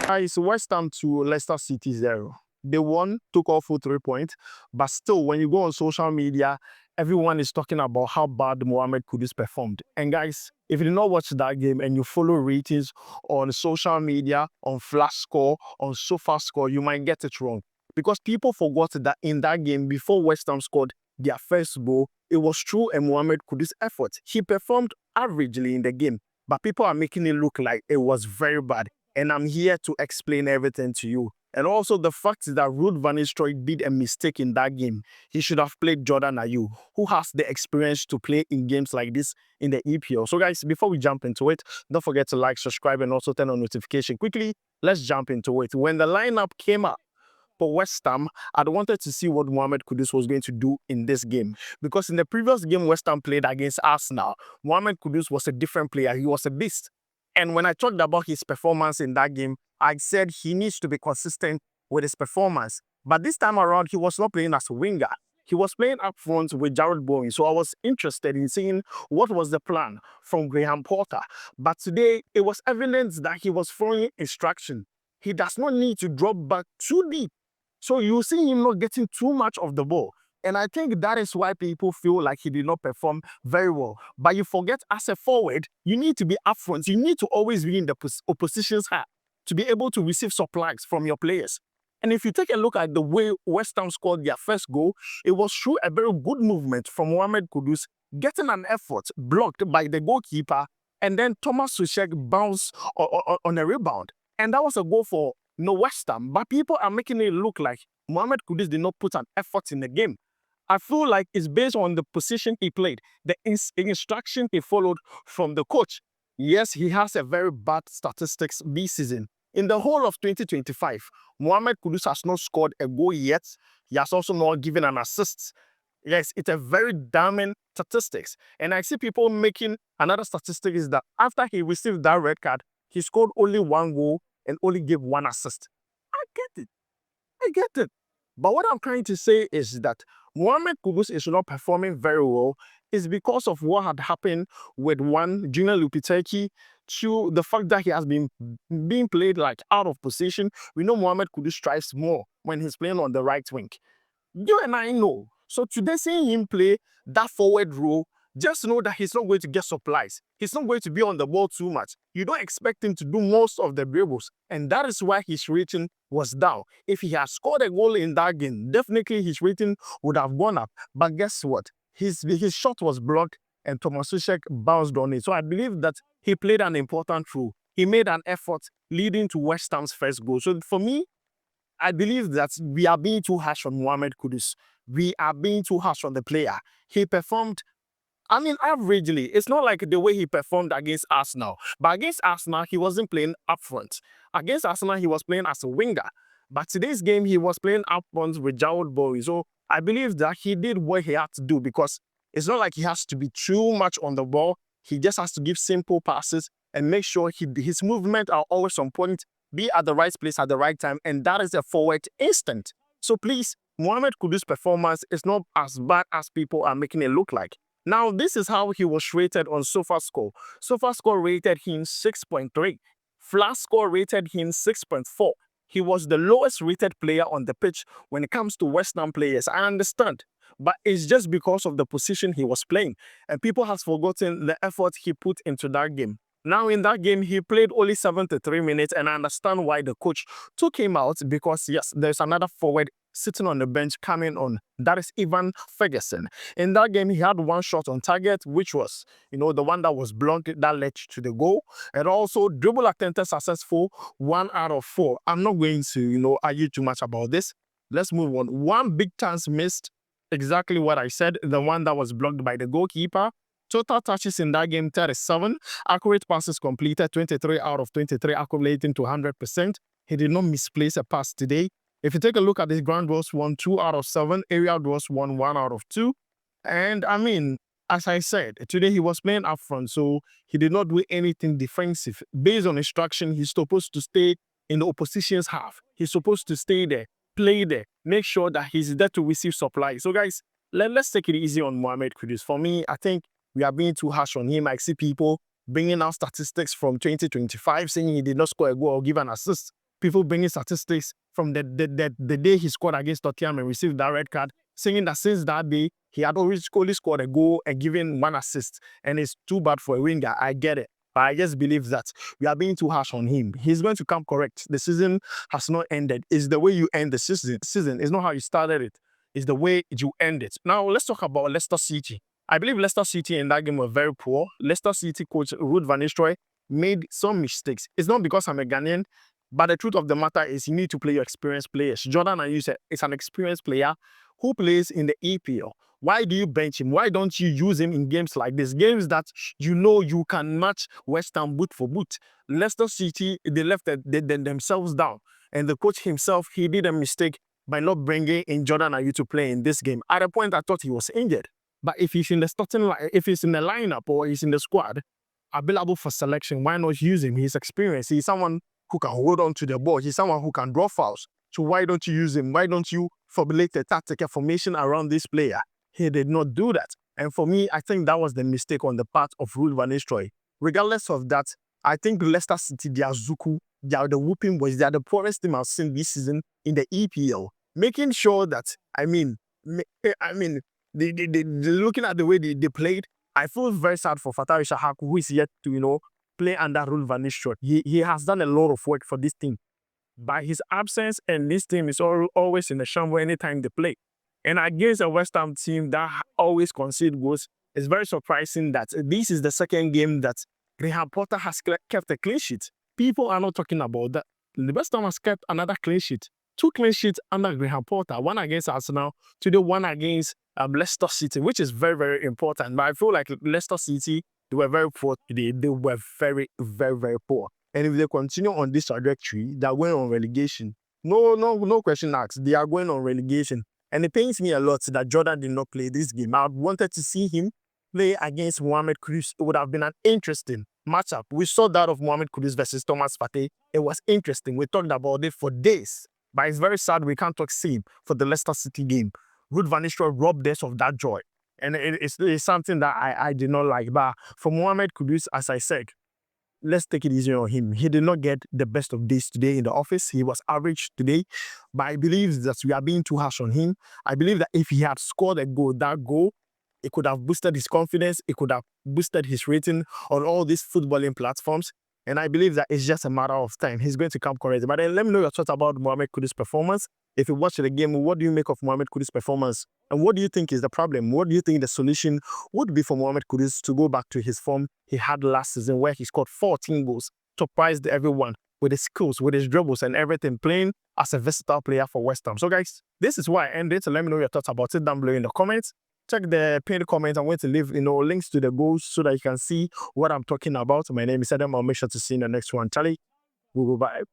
Guys, West Ham to Leicester City 0. They won, took off for 3 points, but still, when you go on social media, everyone is talking about how bad Mohammed Kudus performed. And guys, if you did not watch that game and you follow ratings on social media, on Flash Score, on SofaScore, you might get it wrong. Because people forgot that in that game, before West Ham scored their first goal, it was through a Mohammed Kudus effort. He performed averagely in the game, but people are making it look like it was very bad. And I'm here to explain everything to you. And also the fact that Ruud van Nistelrooy did a mistake in that game. He should have played Jordan Ayew, who has the experience to play in games like this in the EPL. So guys, before we jump into it, don't forget to like, subscribe, and also turn on notification. Quickly, let's jump into it. When the lineup came up for West Ham, I wanted to see what Mohammed Kudus was going to do in this game. Because in the previous game West Ham played against Arsenal, Mohammed Kudus was a different player. He was a beast. And when I talked about his performance in that game, I said he needs to be consistent with his performance. But this time around, he was not playing as a winger. He was playing up front with Bowen. So I was interested in seeing what was the plan from Graham Potter. But today, it was evident that he was following instruction. He does not need to drop back too deep. So you see him not getting too much of the ball. And I think that is why people feel like he did not perform very well. But you forget, as a forward, you need to be up front. You need to always be in the opposition's half to be able to receive supplies from your players. And if you take a look at the way West Ham scored their first goal, it was through a very good movement from Mohammed Kudus, getting an effort blocked by the goalkeeper, and then Thomas Tuchel bounced on a rebound. And that was a goal for West Ham. But people are making it look like Mohammed Kudus did not put an effort in the game. I feel like it's based on the position he played, the instruction he followed from the coach. Yes, he has a very bad statistics this season. In the whole of 2025, Mohammed Kudus has not scored a goal yet. He has also not given an assist. Yes, it's a very damning statistics. And I see people making another statistic is that after he received that red card, he scored only 1 goal and only gave 1 assist. I get it. I get it. But what I'm trying to say is that Mohammed Kudus is not performing very well is because of what had happened with one, Junior Lupiteki, to the fact that he has been being played like out of position. We know Mohammed Kudus strives more when he's playing on the right wing. You and I know. So today seeing him play that forward role, just know that he's not going to get supplies. He's not going to be on the ball too much. You don't expect him to do most of the dribbles. And that is why his rating was down. If he had scored a goal in that game, definitely his rating would have gone up. But guess what? His shot was blocked and Thomas Tuchel bounced on it. So I believe that he played an important role. He made an effort leading to West Ham's first goal. So for me, I believe that we are being too harsh on Mohammed Kudus. We are being too harsh on the player. He performed averagely. It's not like the way he performed against Arsenal. But against Arsenal, he wasn't playing up front. Against Arsenal, he was playing as a winger. But today's game, he was playing up front with Bowen. So I believe that he did what he had to do because it's not like he has to be too much on the ball. He just has to give simple passes and make sure his movements are always on point, be at the right place at the right time, and that is a forward instinct. So please, Mohammed Kudus' performance is not as bad as people are making it look like. Now, this is how he was rated on SofaScore. SofaScore rated him 6.3. Flash Score rated him 6.4. He was the lowest rated player on the pitch when it comes to West Ham players. I understand. But it's just because of the position he was playing. And people have forgotten the effort he put into that game. Now, in that game, he played only 73 minutes, and I understand why the coach took him out because, yes, there's another forward sitting on the bench coming on. That is Ivan Ferguson. In that game, he had 1 shot on target, which was, the one that was blocked that led to the goal. And also, dribble attempted successful, 1 out of 4. I'm not going to, argue too much about this. Let's move on. 1 big chance missed, exactly what I said, the one that was blocked by the goalkeeper. Total touches in that game, 37. Accurate passes completed, 23 out of 23, accumulating to 100%. He did not misplace a pass today. If you take a look at his ground duels, 2 out of 7. Aerial duels, 1 out of 2. And as I said, today he was playing up front, so he did not do anything defensive. Based on instruction, he's supposed to stay in the opposition's half. He's supposed to stay there, play there, make sure that he's there to receive supply. So guys, let's take it easy on Mohammed Kudus. For me, I think we are being too harsh on him. I see people bringing out statistics from 2025 saying he did not score a goal or give an assist. people bringing statistics from the day he scored against Tottenham and received that red card, saying that since that day, he had always only scored a goal and given 1 assist. And it's too bad for a winger. I get it. But I just believe that we are being too harsh on him. He's going to come correct. The season has not ended. It's the way you end the season. It's not how you started it. It's the way you end it. Now, let's talk about Leicester City. I believe Leicester City in that game were very poor. Leicester City coach Ruud van Nistelrooy made some mistakes. It's not because I'm a Ghanaian, but the truth of the matter is you need to play your experienced players. Jordan Ayew is an experienced player who plays in the EPL. Why do you bench him? Why don't you use him in games like this? Games that you know you can match West Ham boot for boot. Leicester City, they left themselves down. And the coach himself, he did a mistake by not bringing in Jordan Ayew to play in this game. At a point, I thought he was injured. But if he's in the starting, if he's in the lineup or he's in the squad, available for selection, why not use him? He's experienced. He's someone who can hold on to the ball. He's someone who can draw fouls. So why don't you use him? Why don't you formulate a tactical formation around this player? He did not do that. And for me, I think that was the mistake on the part of Ruud van Nistelrooy. Regardless of that, I think Leicester City, they are Zuku, they are the whooping boys, they are the poorest team I've seen this season in the EPL. Making sure that, looking at the way they played, I feel very sad for Fatai Shahak, who is yet to, play under Ruud van Nistelrooy. He has done a lot of work for this team. By his absence, and this team is always in the shambles anytime they play. And against a West Ham team that always concede goals, it's very surprising that this is the second game that Graham Potter has kept a clean sheet. People are not talking about that. The West Ham has kept another clean sheet. 2 clean sheets under Graham Potter, one against Arsenal, today one against Leicester City, which is very, very important. But I feel like Leicester City, they were very poor today. They were very, very, very poor. And if they continue on this trajectory, they're going on relegation. No question asked. They are going on relegation. And it pains me a lot that Jordan did not play this game. I wanted to see him play against Mohammed Kudus. It would have been an interesting matchup. We saw that of Mohammed Kudus versus Thomas Partey. It was interesting. We talked about it for days. But it's very sad we can't talk same for the Leicester City game. Ruud van Nistelrooy robbed us of that joy. And it's something that I did not like. But for Mohammed Kudus, as I said, let's take it easy on him. He did not get the best of days today in the office. He was average today. But I believe that we are being too harsh on him. I believe that if he had scored a goal, that goal, it could have boosted his confidence. It could have boosted his rating on all these footballing platforms. And I believe that it's just a matter of time. He's going to come correct. But then let me know your thoughts about Mohammed Kudus' performance. If you watch the game, what do you make of Mohammed Kudus' performance? And what do you think is the problem? What do you think the solution would be for Mohammed Kudus to go back to his form he had last season, where he scored 14 goals, surprised everyone with his skills, with his dribbles and everything, playing as a versatile player for West Ham. So guys, this is why I ended. So let me know your thoughts about it down below in the comments. Check the pinned comment. I'm going to leave links to the goals so that you can see what I'm talking about. My name is Adam. I'll make sure to see you in the next one. Charlie, we'll go bye.